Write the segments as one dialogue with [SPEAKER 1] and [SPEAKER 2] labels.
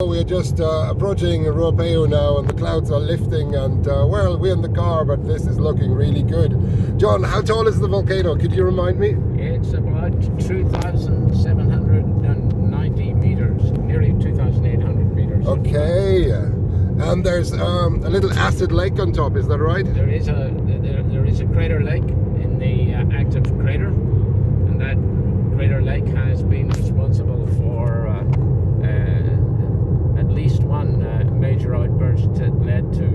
[SPEAKER 1] We're just approaching RUAPEHU now, and the clouds are lifting, and well, we're in the car, but this is looking really good. John, how tall is the volcano? Could you remind me?
[SPEAKER 2] It's about 2,790 meters, nearly 2,800 meters.
[SPEAKER 1] Okay, and there's a little acid lake on top. Is that right?
[SPEAKER 2] There is a crater lake in the active crater, and that crater lake has been responsible for at least one major outburst that led to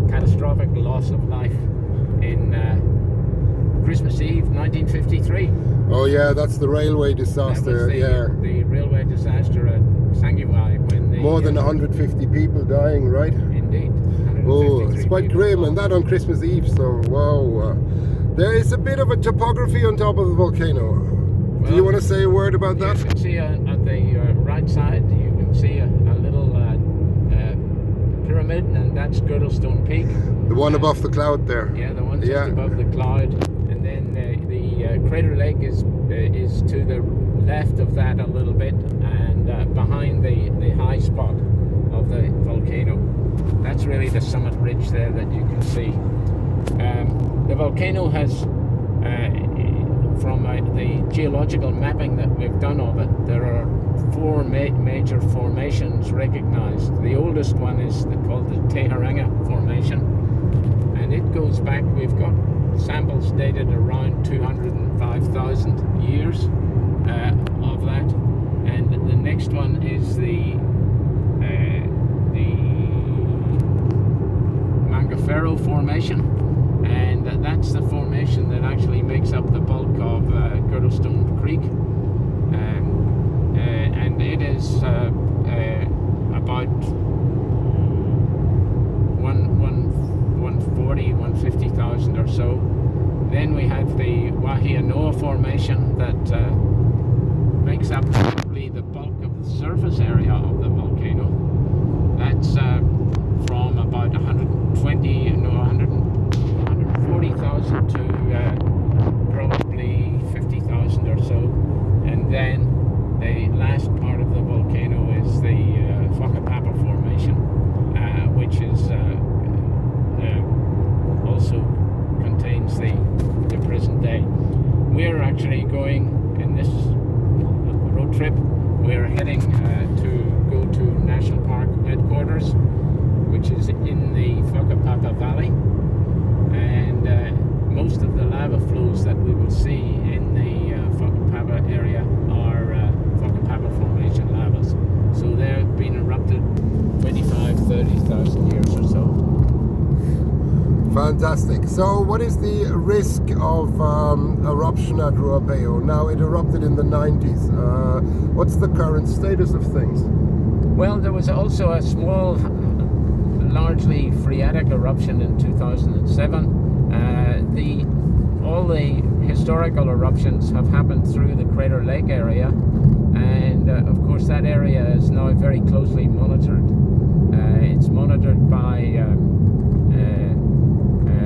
[SPEAKER 2] catastrophic loss of life in Christmas Eve 1953.
[SPEAKER 1] Oh yeah, that's the railway disaster.
[SPEAKER 2] The railway disaster at Sangiwai, when
[SPEAKER 1] more than 150 people dying, right?
[SPEAKER 2] Indeed.
[SPEAKER 1] Oh, it's quite grim, and that on Christmas Eve. So wow, there is a bit of a topography on top of the volcano. Do you want to say a word about that?
[SPEAKER 2] You can see at the right side, you can see a little pyramid, and that's Girdlestone Peak.
[SPEAKER 1] The one above the cloud there.
[SPEAKER 2] Yeah, the one just above the cloud. And then the crater lake is to the left of that a little bit, and behind the high spot of the volcano. That's really the summit ridge there that you can see. The volcano has, from the geological mapping that we've done of it, there are four major formations recognized. The oldest one is called the Teharanga Formation, and it goes back, we've got samples dated around 205,000 years of that. And the next one is the Mangafero Formation, and that's the formation that actually makes up the bulk of Girdlestone Creek, and it is about 150,000 or so. Then we have the Wahianoa Formation that makes up probably the bulk of the surface area of the volcano. That's from about 140,000 to probably 50,000 or so. And then the last part of the volcano is the Whakapapa Formation, which is also contains the present day. We're actually going in this road trip. We're heading to go to National Park headquarters, which is in the Whakapapa Valley, and most of the lava flows that we will see in the Whakapapa area are Whakapapa Formation lavas. So they've been erupted 30,000 years or so.
[SPEAKER 1] Fantastic. So what is the risk of eruption at RUAPEHU? Now, it erupted in the 90s. What's the current status of things?
[SPEAKER 2] Well, there was also a small, largely phreatic eruption in 2007. All the historical eruptions have happened through the Crater Lake area, and of course that area is now very closely monitored. It's monitored by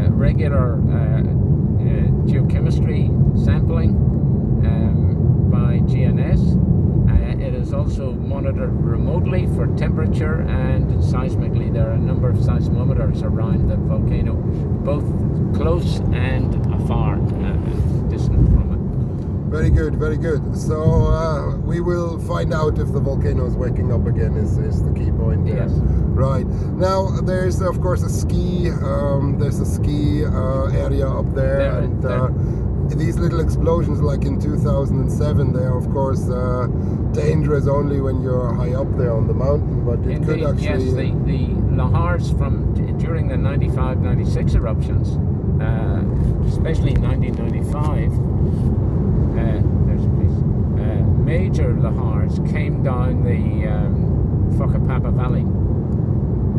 [SPEAKER 2] regular geochemistry sampling by GNS. It is also monitored remotely for temperature, and seismically there are a number of seismometers around the volcano, both close and afar, distant from it.
[SPEAKER 1] Very good, very good. So we will find out if the volcano is waking up again, is the key point there.
[SPEAKER 2] Yes.
[SPEAKER 1] Right. Now there's of course a ski area up there, and these little explosions like in 2007, they are of course dangerous only when you're high up there on the mountain, but it could actually...
[SPEAKER 2] Yes, the lahars from during the 95-96 eruptions, especially 1995, major lahars came down the Whakapapa Valley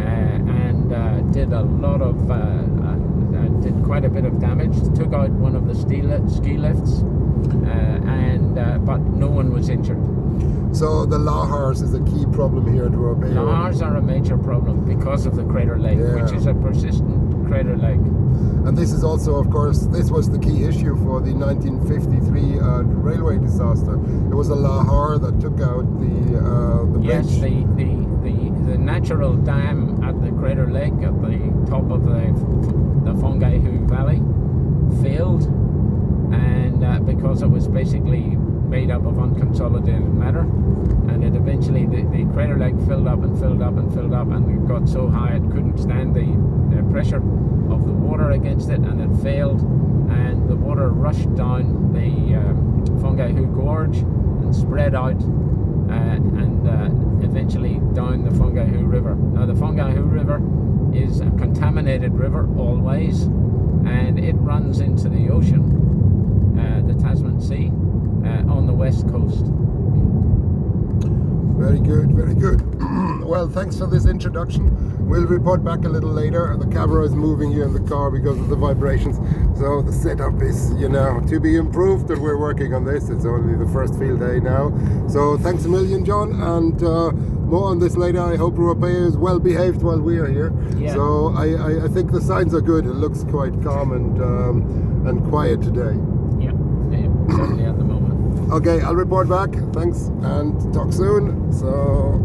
[SPEAKER 2] and did a lot of did quite a bit of damage. Took out one of the ski lifts, but no one was injured.
[SPEAKER 1] So the lahars is a key problem here at RUAPEHU.
[SPEAKER 2] Lahars are a major problem because of the crater lake, which is a persistent crater lake.
[SPEAKER 1] And this is also, of course, this was the key issue for the 1953 railway disaster. It was a lahar that took out the bridge.
[SPEAKER 2] Yes, the natural dam at the Crater Lake at the top of the Whangaehu Valley failed, and because it was basically made up of unconsolidated matter, and it eventually the crater lake filled up and filled up and filled up, and it got so high it couldn't stand the pressure of the water against it, and it failed, and the water rushed down the Whangaehu Gorge and spread out, and eventually down the Whangaehu River. Now the Whangaehu River is a contaminated river always, and it runs into the ocean, the Tasman Sea, on the west coast.
[SPEAKER 1] Very good, very good. Well, thanks for this introduction. We'll report back a little later. The camera is moving here in the car because of the vibrations, so the setup is, to be improved, and we're working on this. It's only the first field day now. So thanks a million, John, and more on this later. I hope RUAPEHU is well behaved while we are here.
[SPEAKER 2] Yeah.
[SPEAKER 1] So I think the signs are good. It looks quite calm and quiet today.
[SPEAKER 2] Yeah, certainly at the moment.
[SPEAKER 1] Okay, I'll report back. Thanks, and talk soon. So